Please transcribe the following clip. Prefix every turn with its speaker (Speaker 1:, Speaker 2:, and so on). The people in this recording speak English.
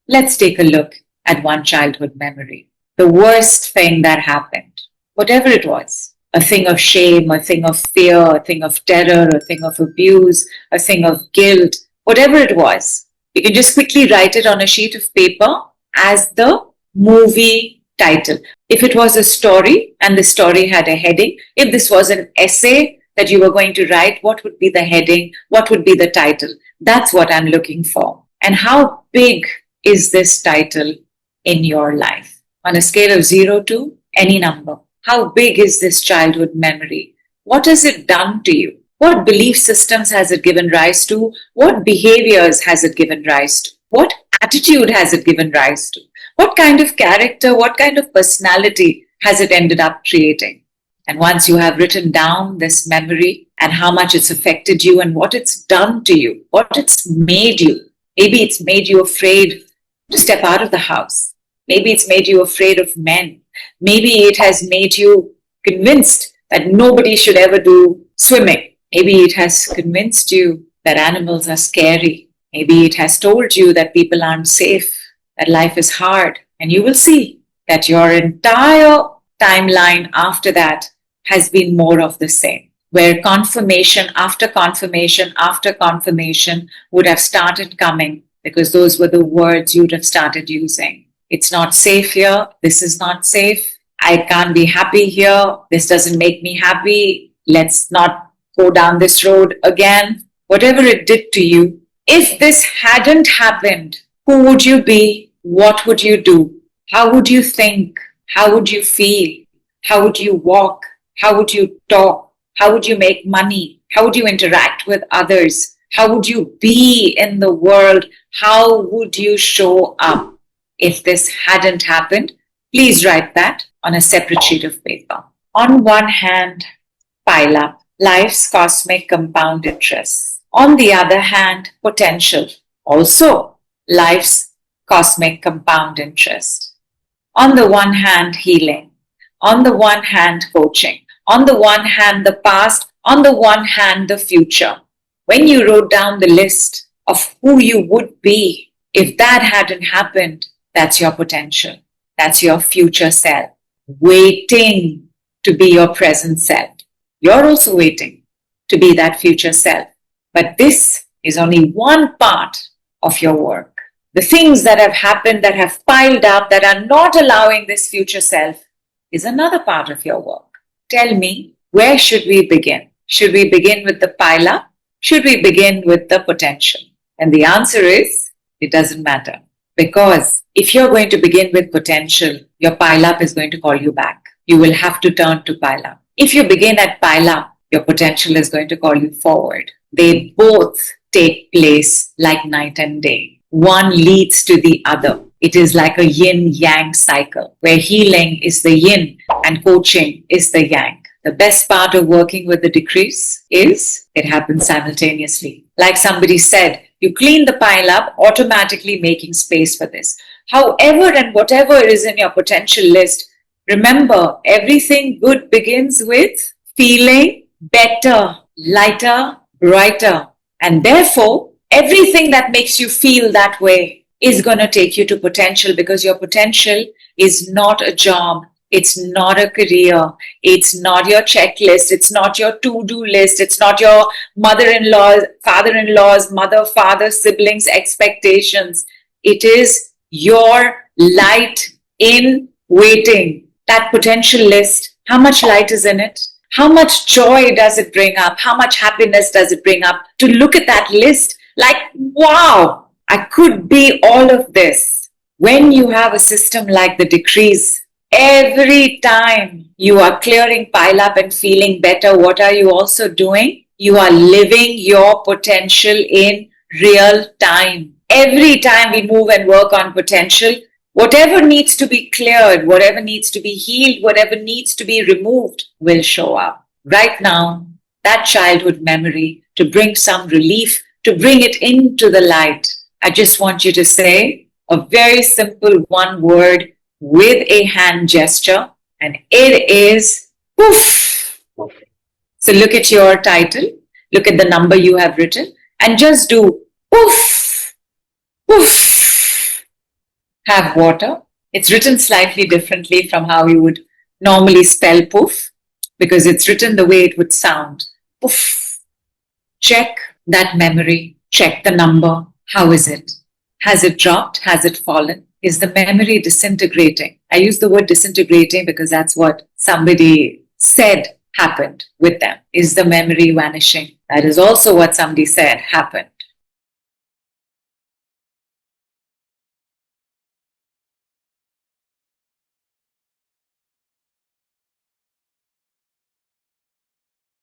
Speaker 1: Let's take a look at one childhood memory. The worst thing that happened, whatever it was, a thing of shame, a thing of fear, a thing of terror, a thing of abuse, a thing of guilt, whatever it was. You can just quickly write it on a sheet of paper as the movie title. If it was a story and the story had a heading, if this was an essay that you were going to write, what would be the heading? What would be the title? That's what I'm looking for. And how big is this title in your life? On a scale of 0 to any number. How big is this childhood memory? What has it done to you? What belief systems has it given rise to? What behaviors has it given rise to? What attitude has it given rise to? What kind of character, what kind of personality has it ended up creating? And once you have written down this memory and how much it's affected you and what it's done to you, what it's made you, maybe it's made you afraid to step out of the house. Maybe it's made you afraid of men. Maybe it has made you convinced that nobody should ever do swimming. Maybe it has convinced you that animals are scary. Maybe it has told you that people aren't safe, that life is hard. And you will see that your entire timeline after that has been more of the same, where confirmation after confirmation after confirmation would have started coming because those were the words you'd have started using. It's not safe here. This is not safe. I can't be happy here. This doesn't make me happy. Let's not go down this road again. Whatever it did to you, if this hadn't happened, who would you be? What would you do? How would you think? How would you feel? How would you walk? How would you talk? How would you make money? How would you interact with others? How would you be in the world? How would you show up? If this hadn't happened, please write that on a separate sheet of paper. On one hand, pile up life's cosmic compound interest. On the other hand, potential. Also, life's cosmic compound interest. On the one hand, healing. On the one hand, coaching. On the one hand, the past. On the one hand, the future. When you wrote down the list of who you would be if that hadn't happened, that's your potential. That's your future self, waiting to be your present self. You're also waiting to be that future self. But this is only one part of your work. The things that have happened, that have piled up, that are not allowing this future self is another part of your work. Tell me, where should we begin? Should we begin with the pile up? Should we begin with the potential? And the answer is, it doesn't matter. Because if you're going to begin with potential, your pile up is going to call you back. You will have to turn to pile up. If you begin at pile up, your potential is going to call you forward. They both take place like night and day. One leads to the other. It is like a yin-yang cycle, where healing is the yin and coaching is the yang. The best part of working with the decrease is it happens simultaneously. Like somebody said, you clean the pile up, automatically making space for this. However and whatever is in your potential list, remember, everything good begins with feeling better, lighter, brighter. And therefore, everything that makes you feel that way is going to take you to potential, because your potential is not a job. It's not a career. It's not your checklist. It's not your to-do list. It's not your mother-in-law's, father-in-law's, mother, father, siblings' expectations. It is your light in waiting. That potential list, how much light is in it? How much joy does it bring up? How much happiness does it bring up? To look at that list like, wow, I could be all of this. When you have a system like the decrease, every time you are clearing pile up and feeling better, what are you also doing? You are living your potential in real time. Every time we move and work on potential, whatever needs to be cleared, whatever needs to be healed, whatever needs to be removed will show up. Right now, that childhood memory, to bring some relief, to bring it into the light, I just want you to say a very simple one word with a hand gesture, and it is poof. So look at your title, look at the number you have written, and just do poof, poof, have water. It's written slightly differently from how you would normally spell poof, because it's written the way it would sound. Poof. Check that memory. Check the number. How is it? Has it dropped? Has it fallen? Is the memory disintegrating? I use the word disintegrating because that's what somebody said happened with them. Is the memory vanishing? That is also what somebody said happened.